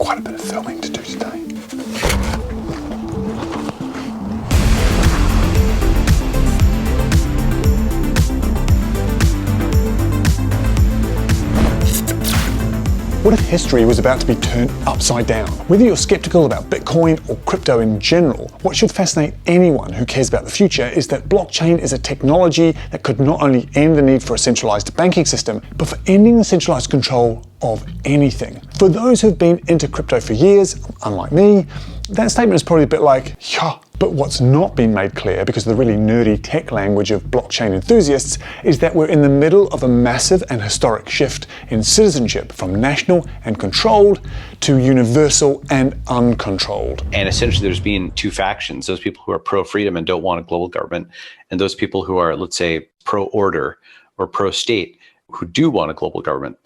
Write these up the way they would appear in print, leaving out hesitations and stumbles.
quite a bit of filming to do today. What if history was about to be turned upside down? Whether you're skeptical about Bitcoin or crypto in general, what should fascinate anyone who cares about the future is that blockchain is a technology that could not only end the need for a centralized banking system, but for ending the centralized control of anything. For those who've been into crypto for years, unlike me, that statement is probably a bit like, yeah. But what's not been made clear, because of the really nerdy tech language of blockchain enthusiasts, is that we're in the middle of a massive and historic shift in citizenship from national and controlled to universal and uncontrolled. And essentially there's been two factions, those people who are pro-freedom and don't want a global government, and those people who are, let's say, pro-order or pro-state who do want a global government.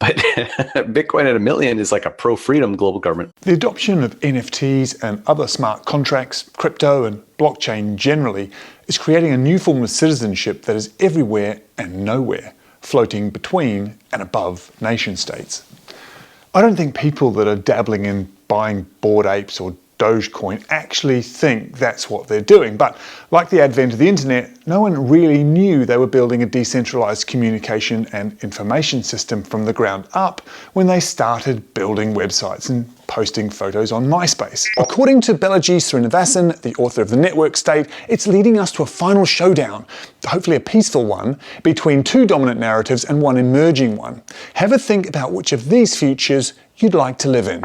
But Bitcoin at $1 million is like a pro-freedom global government. The adoption of NFTs and other smart contracts, crypto and blockchain generally, is creating a new form of citizenship that is everywhere and nowhere, floating between and above nation states. I don't think people that are dabbling in buying Bored Apes or Dogecoin actually think that's what they're doing, but like the advent of the internet, no one really knew they were building a decentralized communication and information system from the ground up when they started building websites and posting photos on MySpace. According to Balaji Srinivasan, the author of The Network State, it's leading us to a final showdown, hopefully a peaceful one, between two dominant narratives and one emerging one. Have a think about which of these futures you'd like to live in.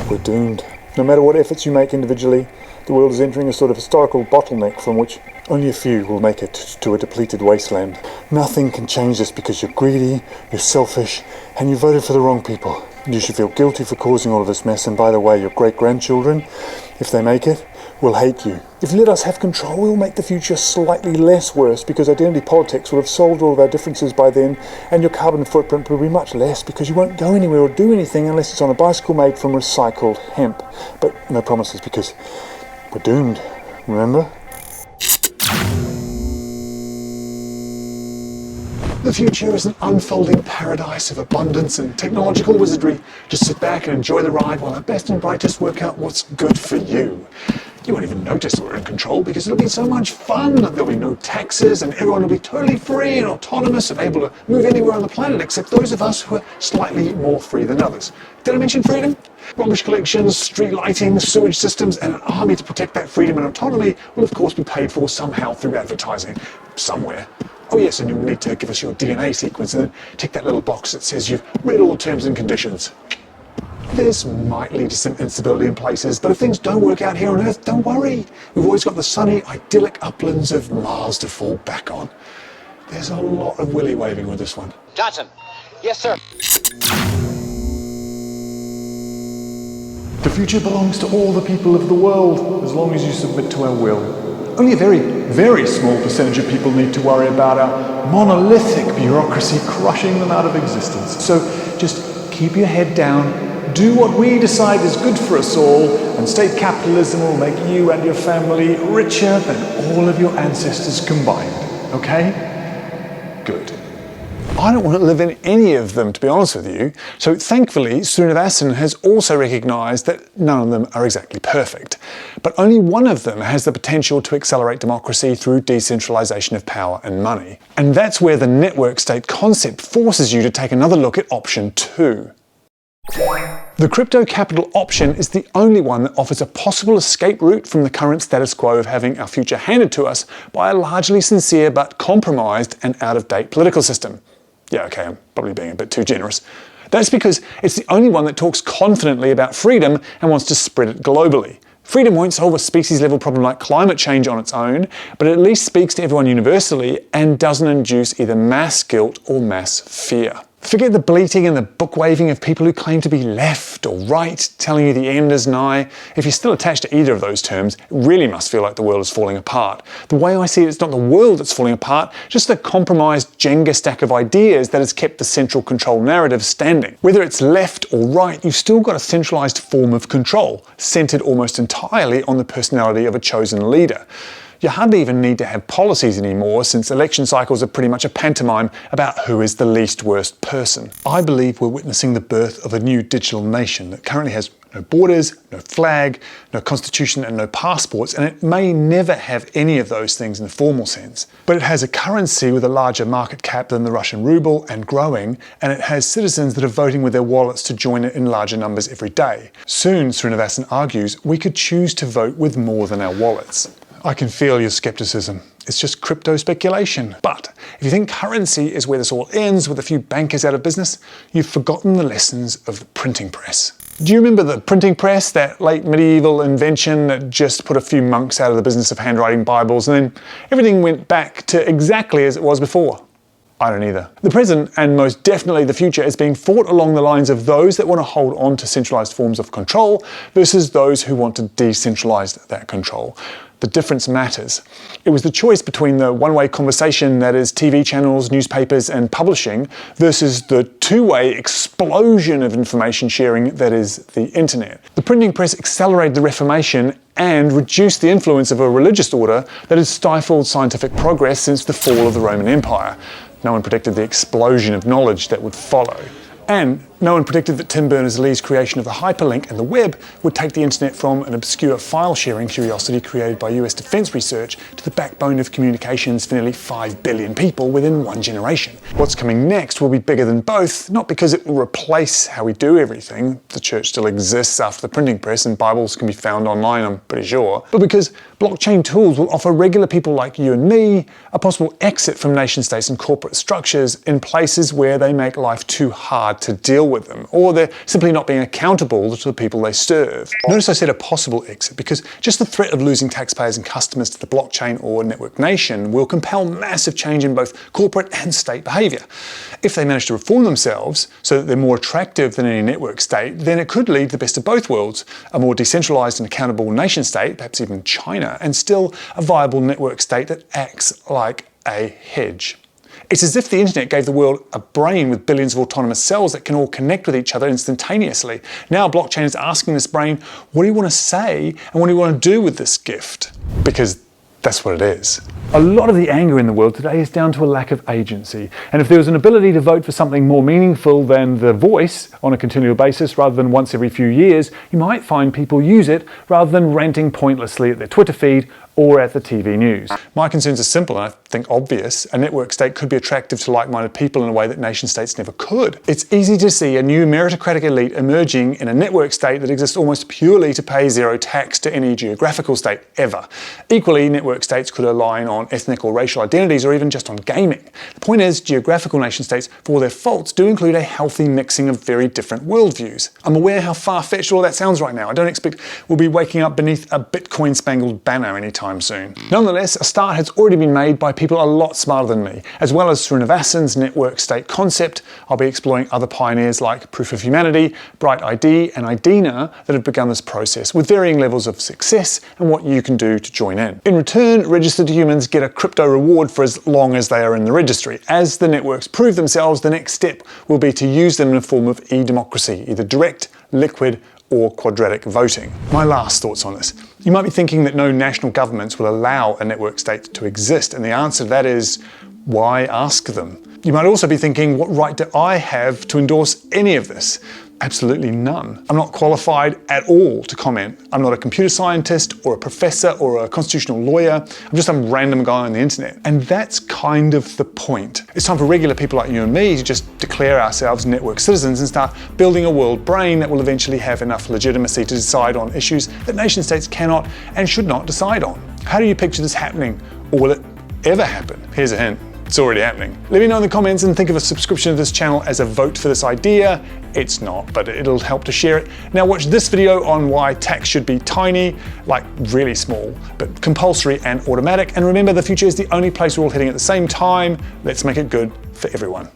We're doomed. No matter what efforts you make individually, the world is entering a sort of historical bottleneck from which only a few will make it to a depleted wasteland. Nothing can change this because you're greedy, you're selfish, and you voted for the wrong people. You should feel guilty for causing all of this mess, and by the way, your great-grandchildren, if they make it, will hate you. If you let us have control, we'll make the future slightly less worse because identity politics will have solved all of our differences by then, and your carbon footprint will be much less because you won't go anywhere or do anything unless it's on a bicycle made from recycled hemp. But no promises because we're doomed, remember? The future is an unfolding paradise of abundance and technological wizardry. Just sit back and enjoy the ride while our best and brightest work out what's good for you. You won't even notice we're in control because it'll be so much fun. There'll be no taxes and everyone will be totally free and autonomous and able to move anywhere on the planet except those of us who are slightly more free than others. Did I mention freedom? Rubbish collections, street lighting, sewage systems, and an army to protect that freedom and autonomy will of course be paid for somehow through advertising somewhere. Oh yes, and you'll need to give us your DNA sequence and then tick that little box that says you've read all the terms and conditions. This might lead to some instability in places, but if things don't work out here on Earth, don't worry. We've always got the sunny, idyllic uplands of Mars to fall back on. There's a lot of willy waving with this one. Johnson. Yes, sir. The future belongs to all the people of the world, as long as you submit to our will. Only a very, very small percentage of people need to worry about our monolithic bureaucracy crushing them out of existence. So just keep your head down, do what we decide is good for us all, and state capitalism will make you and your family richer than all of your ancestors combined. Okay? Good. I don't want to live in any of them, to be honest with you. So thankfully, Srinivasan has also recognised that none of them are exactly perfect. But only one of them has the potential to accelerate democracy through decentralisation of power and money. And that's where the network state concept forces you to take another look at option 2. The crypto capital option is the only one that offers a possible escape route from the current status quo of having our future handed to us by a largely sincere but compromised and out-of-date political system. Yeah, okay, I'm probably being a bit too generous. That's because it's the only one that talks confidently about freedom and wants to spread it globally. Freedom won't solve a species-level problem like climate change on its own, but it at least speaks to everyone universally and doesn't induce either mass guilt or mass fear. Forget the bleating and the book-waving of people who claim to be left or right, telling you the end is nigh. If you're still attached to either of those terms, it really must feel like the world is falling apart. The way I see it, it's not the world that's falling apart, just the compromised Jenga stack of ideas that has kept the central control narrative standing. Whether it's left or right, you've still got a centralized form of control, centered almost entirely on the personality of a chosen leader. You hardly even need to have policies anymore, since election cycles are pretty much a pantomime about who is the least worst person. I believe we're witnessing the birth of a new digital nation that currently has no borders, no flag, no constitution, and no passports, and it may never have any of those things in the formal sense. But it has a currency with a larger market cap than the Russian ruble and growing, and it has citizens that are voting with their wallets to join it in larger numbers every day. Soon, Srinivasan argues, we could choose to vote with more than our wallets. I can feel your skepticism. It's just crypto speculation. But if you think currency is where this all ends with a few bankers out of business, you've forgotten the lessons of the printing press. Do you remember the printing press, that late medieval invention that just put a few monks out of the business of handwriting Bibles, and then everything went back to exactly as it was before? I don't either. The present, and most definitely the future, is being fought along the lines of those that want to hold on to centralized forms of control versus those who want to decentralize that control. The difference matters. It was the choice between the one-way conversation that is TV channels, newspapers, and publishing versus the two-way explosion of information sharing that is the internet. The printing press accelerated the Reformation and reduced the influence of a religious order that has stifled scientific progress since the fall of the Roman Empire. No one predicted the explosion of knowledge that would follow. And no one predicted that Tim Berners-Lee's creation of the hyperlink and the web would take the internet from an obscure file-sharing curiosity created by US defense research to the backbone of communications for nearly 5 billion people within one generation. What's coming next will be bigger than both, not because it will replace how we do everything — the church still exists after the printing press and Bibles can be found online, I'm pretty sure — but because blockchain tools will offer regular people like you and me a possible exit from nation states and corporate structures in places where they make life too hard to deal with them, or they're simply not being accountable to the people they serve. Notice I said a possible exit, because just the threat of losing taxpayers and customers to the blockchain or network nation will compel massive change in both corporate and state behaviour. If they manage to reform themselves so that they're more attractive than any network state, then it could lead to the best of both worlds: a more decentralised and accountable nation state, perhaps even China, and still a viable network state that acts like a hedge. It's as if the internet gave the world a brain with billions of autonomous cells that can all connect with each other instantaneously. Now blockchain is asking this brain, what do you want to say and what do you want to do with this gift? Because that's what it is. A lot of the anger in the world today is down to a lack of agency. And if there was an ability to vote for something more meaningful than the voice on a continual basis rather than once every few years, you might find people use it rather than ranting pointlessly at their Twitter feed or at the TV news. My concerns are simple and I think obvious. A network state could be attractive to like-minded people in a way that nation states never could. It's easy to see a new meritocratic elite emerging in a network state that exists almost purely to pay zero tax to any geographical state ever. Equally, network states could align on ethnic or racial identities, or even just on gaming. The point is, geographical nation states, for all their faults, do include a healthy mixing of very different worldviews. I'm aware how far-fetched all that sounds right now. I don't expect we'll be waking up beneath a Bitcoin-spangled banner anytime soon. Nonetheless, a start has already been made by people a lot smarter than me. As well as Srinivasan's network state concept, I'll be exploring other pioneers like Proof of Humanity, Bright ID, and IDENA that have begun this process, with varying levels of success and what you can do to join in. In return, registered humans get a crypto reward for as long as they are in the registry. As the networks prove themselves, the next step will be to use them in a form of e-democracy, either direct, liquid, or quadratic voting. My last thoughts on this. You might be thinking that no national governments will allow a network state to exist, and the answer to that is, why ask them? You might also be thinking, what right do I have to endorse any of this? Absolutely none. I'm not qualified at all to comment. I'm not a computer scientist or a professor or a constitutional lawyer. I'm just some random guy on the internet. And that's kind of the point. It's time for regular people like you and me to just declare ourselves network citizens and start building a world brain that will eventually have enough legitimacy to decide on issues that nation states cannot and should not decide on. How do you picture this happening? Or will it ever happen? Here's a hint. It's already happening. Let me know in the comments and think of a subscription to this channel as a vote for this idea. It's not, but it'll help to share it. Now watch this video on why tax should be tiny, like really small, but compulsory and automatic. And remember, the future is the only place we're all heading at the same time. Let's make it good for everyone.